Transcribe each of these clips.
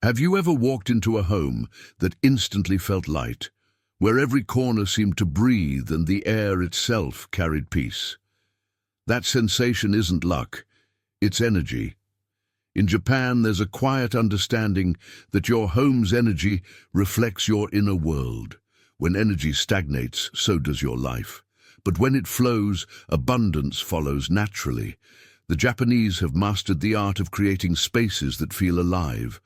Have you ever walked into a home that instantly felt light, where every corner seemed to breathe and the air itself carried peace? That sensation isn't luck, it's energy. In Japan, there's a quiet understanding that your home's energy reflects your inner world. When energy stagnates, so does your life. But when it flows, abundance follows naturally. The Japanese have mastered the art of creating spaces that feel alive,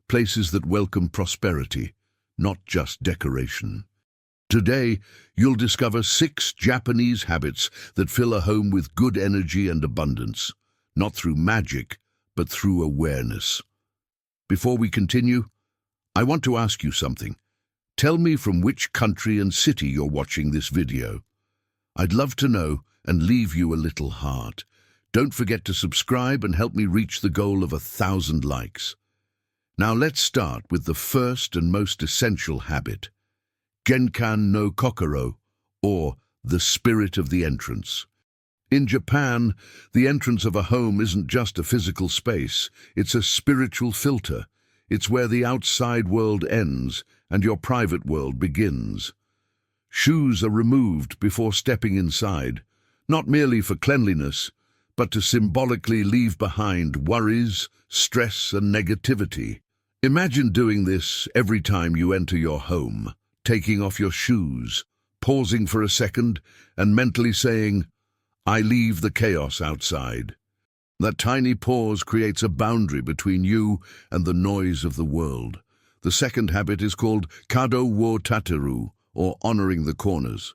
places that welcome prosperity, not just decoration. Today, you'll discover 6 Japanese habits that fill a home with good energy and abundance, not through magic, but through awareness. Before we continue, I want to ask you something. Tell me from which country and city you're watching this video. I'd love to know and leave you a little heart. Don't forget to subscribe and help me reach the goal of 1,000 likes. Now let's start with the first and most essential habit, Genkan no Kokoro, or the spirit of the entrance. In Japan, the entrance of a home isn't just a physical space, it's a spiritual filter. It's where the outside world ends and your private world begins. Shoes are removed before stepping inside, not merely for cleanliness, but to symbolically leave behind worries, stress, and negativity. Imagine doing this every time you enter your home, taking off your shoes, pausing for a second, and mentally saying, "I leave the chaos outside." That tiny pause creates a boundary between you and the noise of the world. The second habit is called Kado wo tateru, or honoring the corners.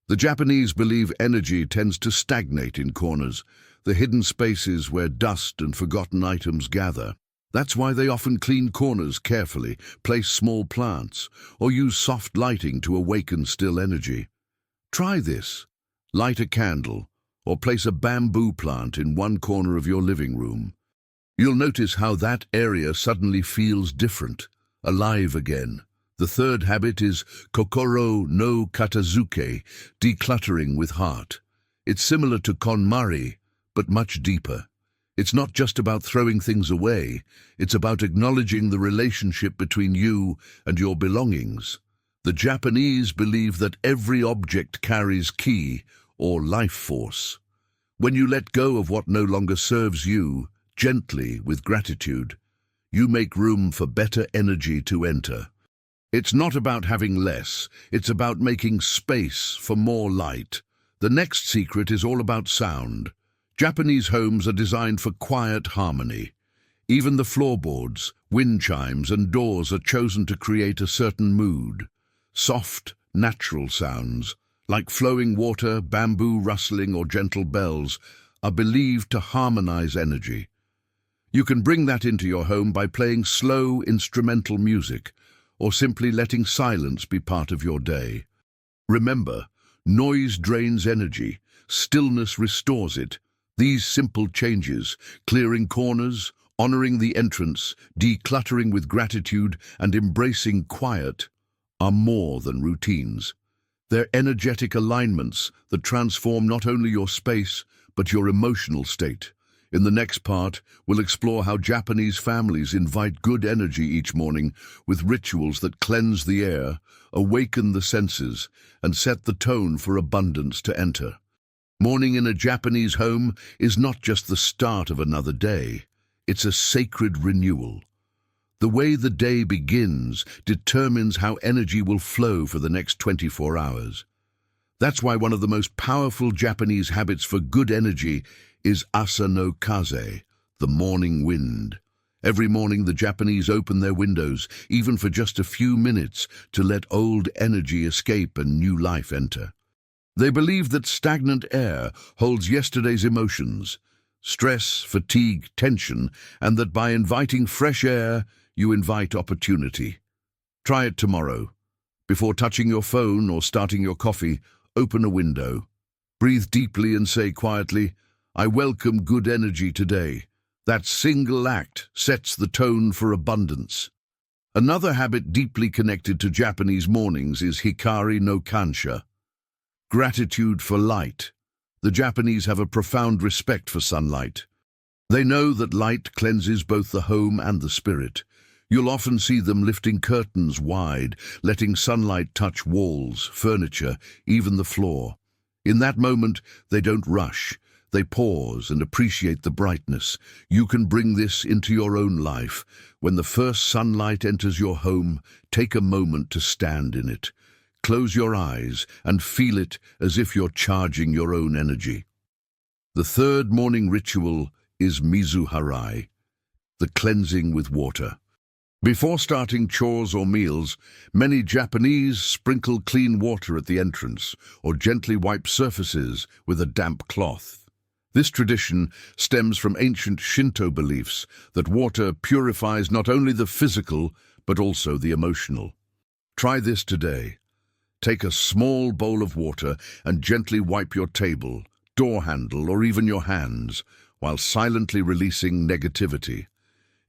The Japanese believe energy tends to stagnate in corners, the hidden spaces where dust and forgotten items gather. That's why they often clean corners carefully, place small plants, or use soft lighting to awaken still energy. Try this. Light a candle, or place a bamboo plant in one corner of your living room. You'll notice how that area suddenly feels different, alive again. The third habit is Kokoro no Katazuke, decluttering with heart. It's similar to KonMari, but much deeper. It's not just about throwing things away, it's about acknowledging the relationship between you and your belongings. The Japanese believe that every object carries ki, or life force. When you let go of what no longer serves you, gently, with gratitude, you make room for better energy to enter. It's not about having less, it's about making space for more light. The next secret is all about sound. Japanese homes are designed for quiet harmony. Even the floorboards, wind chimes, and doors are chosen to create a certain mood. Soft, natural sounds, like flowing water, bamboo rustling, or gentle bells, are believed to harmonize energy. You can bring that into your home by playing slow instrumental music, or simply letting silence be part of your day. Remember, noise drains energy, stillness restores it. These simple changes, clearing corners, honoring the entrance, decluttering with gratitude, and embracing quiet, are more than routines. They're energetic alignments that transform not only your space, but your emotional state. In the next part, we'll explore how Japanese families invite good energy each morning with rituals that cleanse the air, awaken the senses, and set the tone for abundance to enter. Morning in a Japanese home is not just the start of another day, it's a sacred renewal. The way the day begins determines how energy will flow for the next 24 hours. That's why one of the most powerful Japanese habits for good energy is asa no kaze, the morning wind. Every morning the Japanese open their windows, even for just a few minutes, to let old energy escape and new life enter. They believe that stagnant air holds yesterday's emotions, stress, fatigue, tension, and that by inviting fresh air, you invite opportunity. Try it tomorrow. Before touching your phone or starting your coffee, open a window. Breathe deeply and say quietly, "I welcome good energy today." That single act sets the tone for abundance. Another habit deeply connected to Japanese mornings is hikari no kansha, gratitude for light. The Japanese have a profound respect for sunlight. They know that light cleanses both the home and the spirit. You'll often see them lifting curtains wide, letting sunlight touch walls, furniture, even the floor. In that moment, they don't rush. They pause and appreciate the brightness. You can bring this into your own life. When the first sunlight enters your home, take a moment to stand in it. Close your eyes and feel it as if you're charging your own energy. The third morning ritual is mizu-harai, the cleansing with water. Before starting chores or meals, many Japanese sprinkle clean water at the entrance or gently wipe surfaces with a damp cloth. This tradition stems from ancient Shinto beliefs that water purifies not only the physical but also the emotional. Try this today. Take a small bowl of water and gently wipe your table, door handle, or even your hands, while silently releasing negativity.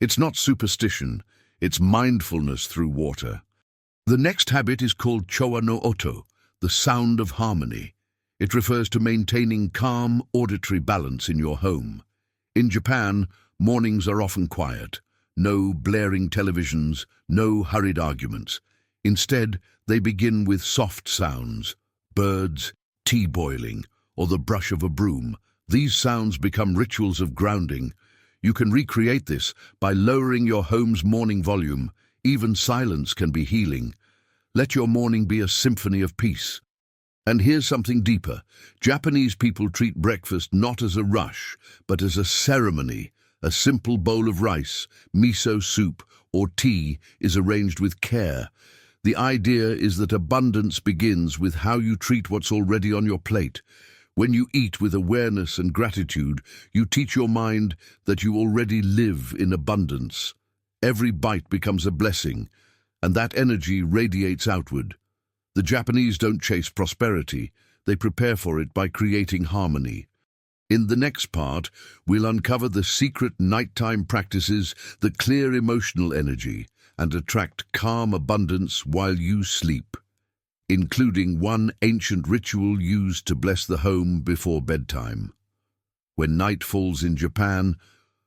It's not superstition, it's mindfulness through water. The next habit is called Chowa no Oto, the sound of harmony. It refers to maintaining calm, auditory balance in your home. In Japan, mornings are often quiet. No blaring televisions, no hurried arguments. Instead, they begin with soft sounds, birds, tea boiling, or the brush of a broom. These sounds become rituals of grounding. You can recreate this by lowering your home's morning volume. Even silence can be healing. Let your morning be a symphony of peace. And here's something deeper. Japanese people treat breakfast not as a rush, but as a ceremony. A simple bowl of rice, miso soup, or tea is arranged with care. The idea is that abundance begins with how you treat what's already on your plate. When you eat with awareness and gratitude, you teach your mind that you already live in abundance. Every bite becomes a blessing, and that energy radiates outward. The Japanese don't chase prosperity, they prepare for it by creating harmony. In the next part, we'll uncover the secret nighttime practices that clear emotional energy and attract calm abundance while you sleep, including one ancient ritual used to bless the home before bedtime. When night falls in Japan,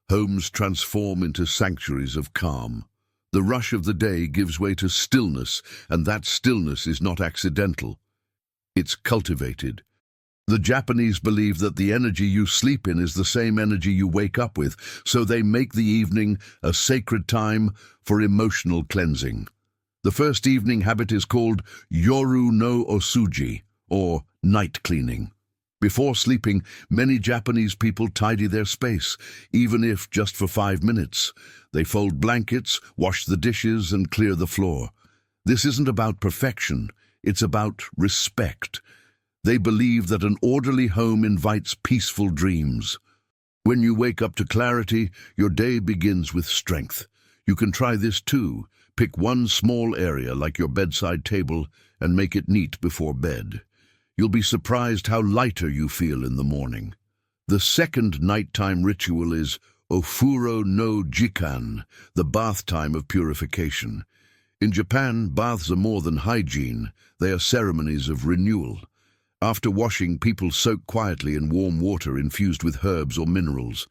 homes transform into sanctuaries of calm. The rush of the day gives way to stillness, and that stillness is not accidental. It's cultivated. The Japanese believe that the energy you sleep in is the same energy you wake up with, so they make the evening a sacred time for emotional cleansing. The first evening habit is called Yoru no Osuji, or night cleaning. Before sleeping, many Japanese people tidy their space, even if just for 5 minutes. They fold blankets, wash the dishes, and clear the floor. This isn't about perfection, it's about respect. They believe that an orderly home invites peaceful dreams. When you wake up to clarity, your day begins with strength. You can try this too. Pick one small area like your bedside table and make it neat before bed. You'll be surprised how lighter you feel in the morning. The second nighttime ritual is Ofuro no Jikan, the bath time of purification. In Japan, baths are more than hygiene. They are ceremonies of renewal. After washing, people soak quietly in warm water infused with herbs or minerals.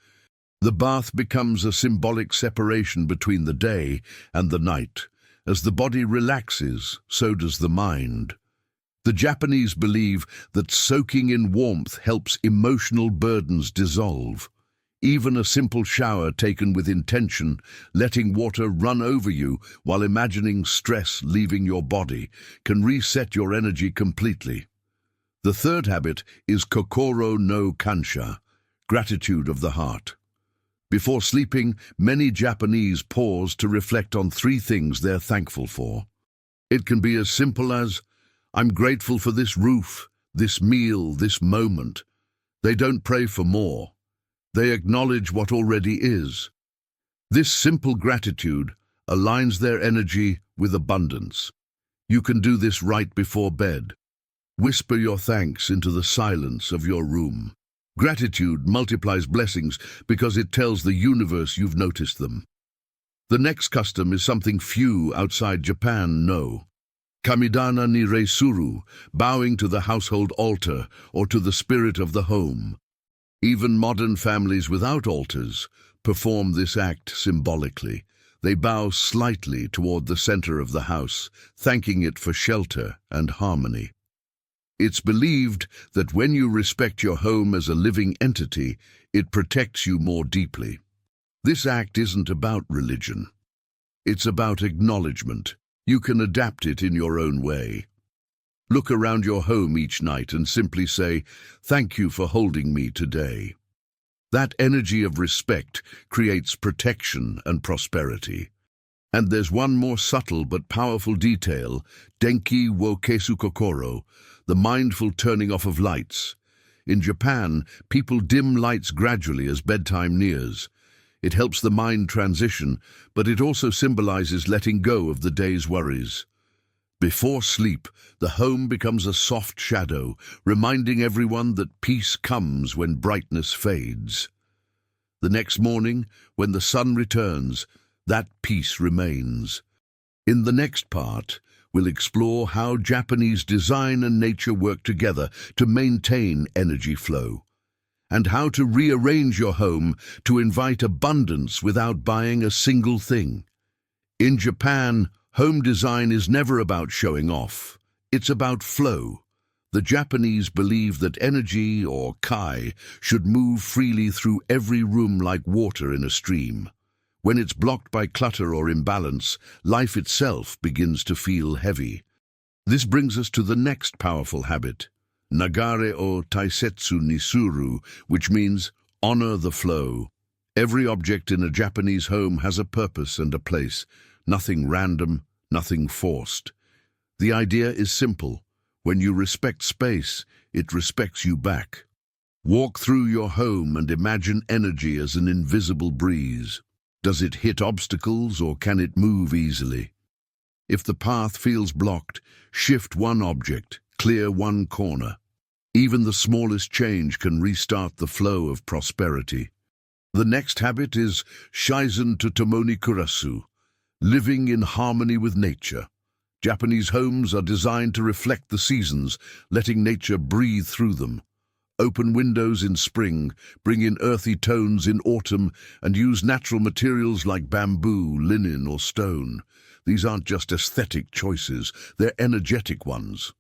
The bath becomes a symbolic separation between the day and the night. As the body relaxes, so does the mind. The Japanese believe that soaking in warmth helps emotional burdens dissolve. Even a simple shower taken with intention, letting water run over you while imagining stress leaving your body, can reset your energy completely. The third habit is Kokoro no Kansha, gratitude of the heart. Before sleeping, many Japanese pause to reflect on 3 things they're thankful for. It can be as simple as, I'm grateful for this roof, this meal, this moment. They don't pray for more. They acknowledge what already is. This simple gratitude aligns their energy with abundance. You can do this right before bed. Whisper your thanks into the silence of your room. Gratitude multiplies blessings because it tells the universe you've noticed them. The next custom is something few outside Japan know. Kamidana ni reisuru, bowing to the household altar or to the spirit of the home. Even modern families without altars perform this act symbolically. They bow slightly toward the center of the house, thanking it for shelter and harmony. It's believed that when you respect your home as a living entity, it protects you more deeply. This act isn't about religion. It's about acknowledgement. You can adapt it in your own way. Look around your home each night and simply say, "Thank you for holding me today." That energy of respect creates protection and prosperity. And there's one more subtle but powerful detail, denki wo kesu kokoro, the mindful turning off of lights. In Japan, people dim lights gradually as bedtime nears. It helps the mind transition, but it also symbolizes letting go of the day's worries. Before sleep, the home becomes a soft shadow, reminding everyone that peace comes when brightness fades. The next morning, when the sun returns, that peace remains. In the next part, we'll explore how Japanese design and nature work together to maintain energy flow, and how to rearrange your home to invite abundance without buying a single thing. In Japan, home design is never about showing off. It's about flow. The Japanese believe that energy, or kai, should move freely through every room like water in a stream. When it's blocked by clutter or imbalance, life itself begins to feel heavy. This brings us to the next powerful habit, nagare o taisetsu ni suru, which means honor the flow. Every object in a Japanese home has a purpose and a place, nothing random, nothing forced. The idea is simple. When you respect space, it respects you back. Walk through your home and imagine energy as an invisible breeze. Does it hit obstacles or can it move easily? If the path feels blocked, shift one object, clear one corner. Even the smallest change can restart the flow of prosperity. The next habit is Shizen to Tomoni Kurasu, living in harmony with nature. Japanese homes are designed to reflect the seasons, letting nature breathe through them. Open windows in spring, bring in earthy tones in autumn, and use natural materials like bamboo, linen, or stone. These aren't just aesthetic choices, they're energetic ones.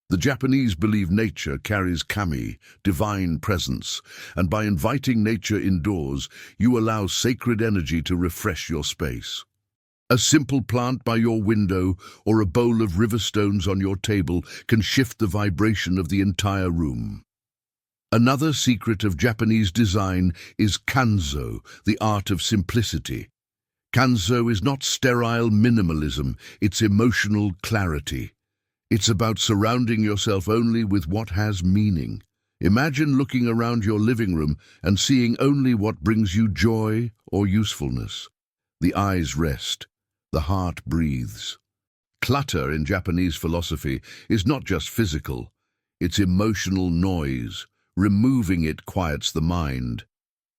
The Japanese believe nature carries kami, divine presence, and by inviting nature indoors, you allow sacred energy to refresh your space. A simple plant by your window or a bowl of river stones on your table can shift the vibration of the entire room. Another secret of Japanese design is kanzo, the art of simplicity. Kanzo is not sterile minimalism, it's emotional clarity. It's about surrounding yourself only with what has meaning. Imagine looking around your living room and seeing only what brings you joy or usefulness. The eyes rest, the heart breathes. Clutter in Japanese philosophy is not just physical, it's emotional noise. Removing it quiets the mind.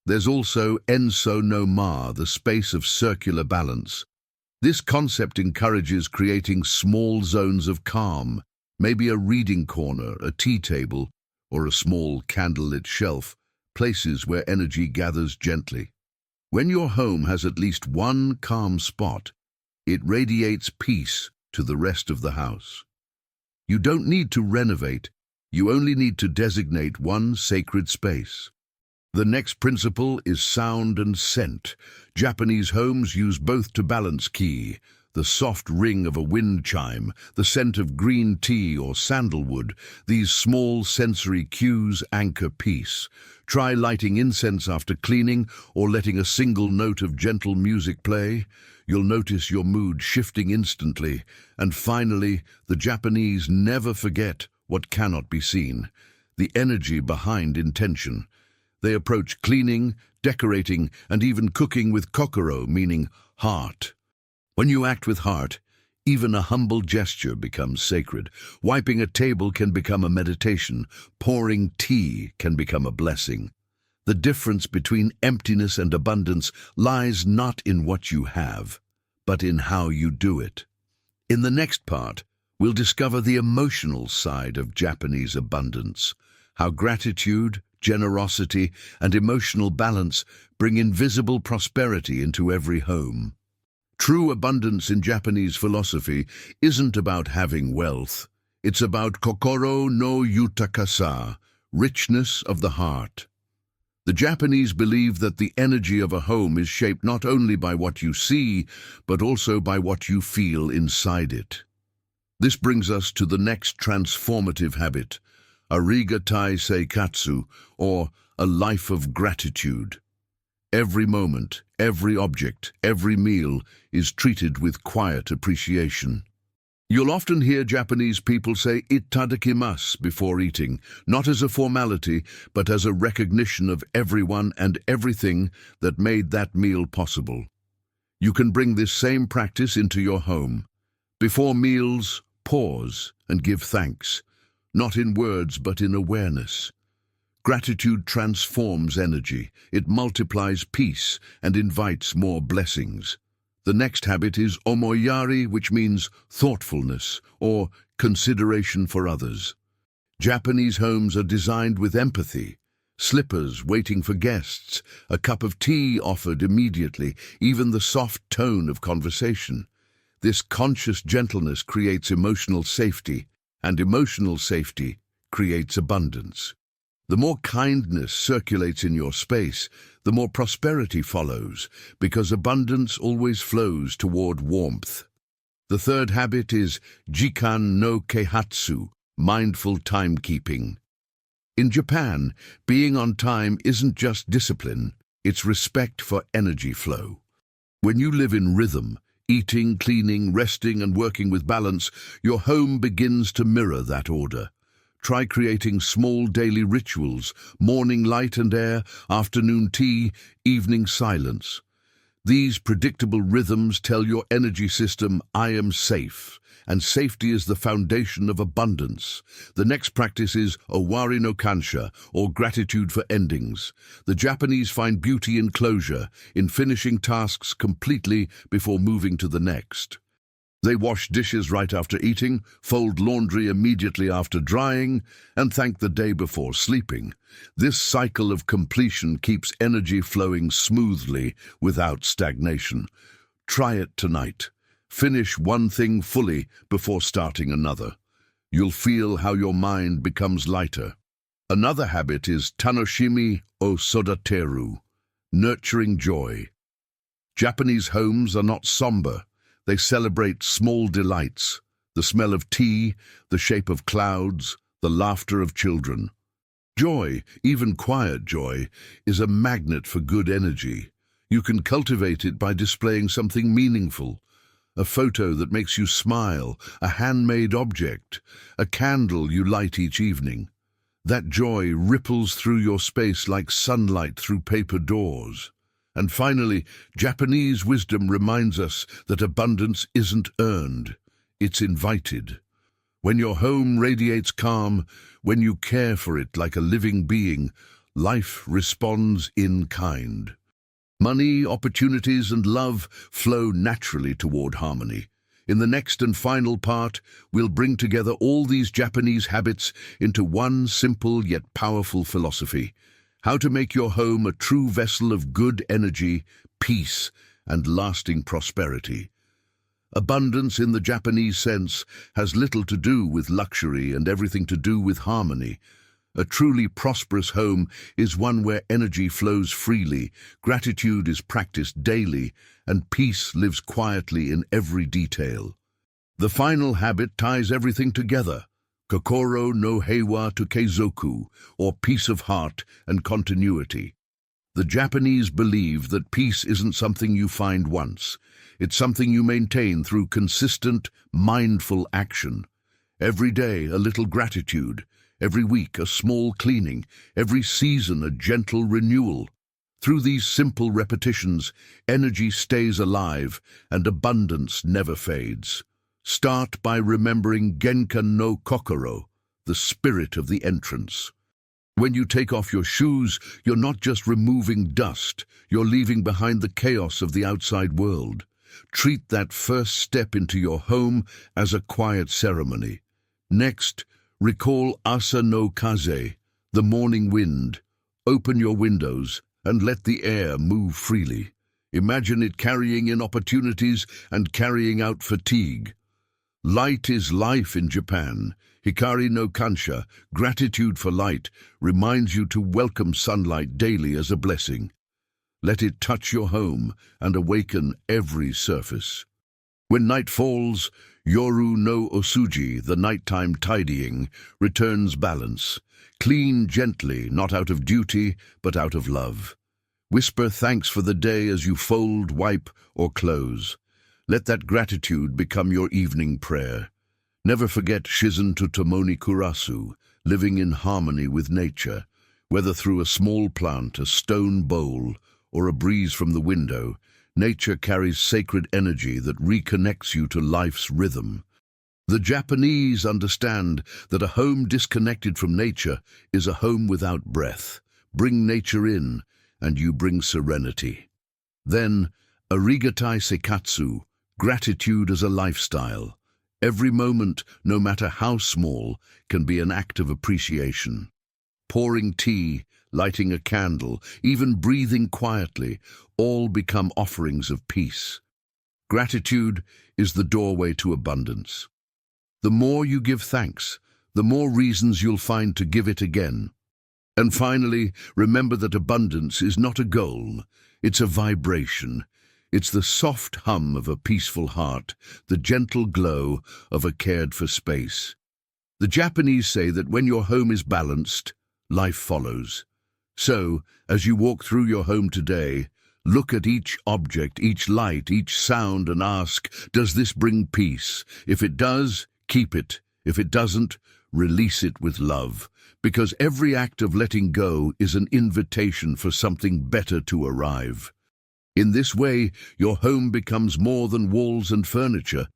There's also enso no ma, the space of circular balance. This concept encourages creating small zones of calm, maybe a reading corner, a tea table, or a small candlelit shelf, places where energy gathers gently. When your home has at least one calm spot, it radiates peace to the rest of the house. You don't need to renovate. You only need to designate one sacred space. The next principle is sound and scent. Japanese homes use both to balance ki, the soft ring of a wind chime, the scent of green tea or sandalwood. These small sensory cues anchor peace. Try lighting incense after cleaning or letting a single note of gentle music play. You'll notice your mood shifting instantly. And finally, the Japanese never forget what cannot be seen, the energy behind intention. They approach cleaning, decorating, and even cooking with kokoro, meaning heart. When you act with heart, even a humble gesture becomes sacred. Wiping a table can become a meditation. Pouring tea can become a blessing. The difference between emptiness and abundance lies not in what you have, but in how you do it. In the next part, we'll discover the emotional side of Japanese abundance, how gratitude, generosity, and emotional balance bring invisible prosperity into every home. True abundance in Japanese philosophy isn't about having wealth. It's about kokoro no yutakasa, richness of the heart. The Japanese believe that the energy of a home is shaped not only by what you see, but also by what you feel inside it. This brings us to the next transformative habit, arigatai seikatsu, or a life of gratitude. Every moment, every object, every meal is treated with quiet appreciation. You'll often hear Japanese people say itadakimasu before eating, not as a formality, but as a recognition of everyone and everything that made that meal possible. You can bring this same practice into your home. Before meals, pause and give thanks, not in words but in awareness. Gratitude transforms energy, it multiplies peace and invites more blessings. The next habit is omoyari, which means thoughtfulness or consideration for others. Japanese homes are designed with empathy. Slippers waiting for guests, a cup of tea offered immediately, even the soft tone of conversation. This conscious gentleness creates emotional safety, and emotional safety creates abundance. The more kindness circulates in your space, the more prosperity follows, because abundance always flows toward warmth. The third habit is jikan no keihatsu, mindful timekeeping. In Japan, being on time isn't just discipline, it's respect for energy flow. When you live in rhythm, eating, cleaning, resting, and working with balance, your home begins to mirror that order. Try creating small daily rituals, morning light and air, afternoon tea, evening silence. These predictable rhythms tell your energy system, I am safe, and safety is the foundation of abundance. The next practice is owari no kansha, or gratitude for endings. The Japanese find beauty in closure, in finishing tasks completely before moving to the next. They wash dishes right after eating, fold laundry immediately after drying, and thank the day before sleeping. This cycle of completion keeps energy flowing smoothly without stagnation. Try it tonight. Finish one thing fully before starting another. You'll feel how your mind becomes lighter. Another habit is tanoshimi o sodateru, nurturing joy. Japanese homes are not somber. They celebrate small delights, the smell of tea, the shape of clouds, the laughter of children. Joy, even quiet joy, is a magnet for good energy. You can cultivate it by displaying something meaningful. A photo that makes you smile, a handmade object, a candle you light each evening. That joy ripples through your space like sunlight through paper doors. And finally, Japanese wisdom reminds us that abundance isn't earned, it's invited. When your home radiates calm, when you care for it like a living being, life responds in kind. Money, opportunities, and love flow naturally toward harmony. In the next and final part, we'll bring together all these Japanese habits into one simple yet powerful philosophy: how to make your home a true vessel of good energy, peace, and lasting prosperity. Abundance in the Japanese sense has little to do with luxury and everything to do with harmony. A truly prosperous home is one where energy flows freely, gratitude is practiced daily, and peace lives quietly in every detail. The final habit ties everything together: kokoro no heiwa to keizoku, or peace of heart and continuity. The Japanese believe that peace isn't something you find once. It's something you maintain through consistent, mindful action. Every day, a little gratitude. Every week, a small cleaning. Every season, a gentle renewal. Through these simple repetitions, energy stays alive and abundance never fades. Start by remembering Genkan no Kokoro, the spirit of the entrance. When you take off your shoes, you're not just removing dust, you're leaving behind the chaos of the outside world. Treat that first step into your home as a quiet ceremony. Next, recall Asa no Kaze, the morning wind. Open your windows and let the air move freely. Imagine it carrying in opportunities and carrying out fatigue. Light is life in Japan. Hikari no Kansha, gratitude for light, reminds you to welcome sunlight daily as a blessing. Let it touch your home and awaken every surface. When night falls, Yoru no Osuji, the nighttime tidying, returns balance. Clean gently, not out of duty, but out of love. Whisper thanks for the day as you fold, wipe, or close. Let that gratitude become your evening prayer. Never forget Shizen to Tomoni Kurasu, living in harmony with nature. Whether through a small plant, a stone bowl, or a breeze from the window, nature carries sacred energy that reconnects you to life's rhythm. The Japanese understand that a home disconnected from nature is a home without breath. Bring nature in, and you bring serenity. Then, arigatai seikatsu, gratitude as a lifestyle. Every moment, no matter how small, can be an act of appreciation. Pouring tea, lighting a candle, even breathing quietly, all become offerings of peace. Gratitude is the doorway to abundance. The more you give thanks, the more reasons you'll find to give it again. And finally, remember that abundance is not a goal, it's a vibration. It's the soft hum of a peaceful heart, the gentle glow of a cared-for space. The Japanese say that when your home is balanced, life follows. So, as you walk through your home today, look at each object, each light, each sound, and ask, does this bring peace? If it does, keep it. If it doesn't, release it with love. Because every act of letting go is an invitation for something better to arrive. In this way, your home becomes more than walls and furniture.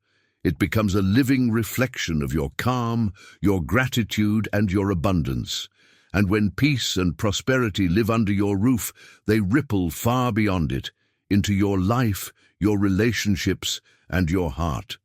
It becomes a living reflection of your calm, your gratitude, and your abundance. And when peace and prosperity live under your roof, they ripple far beyond it, into your life, your relationships, and your heart.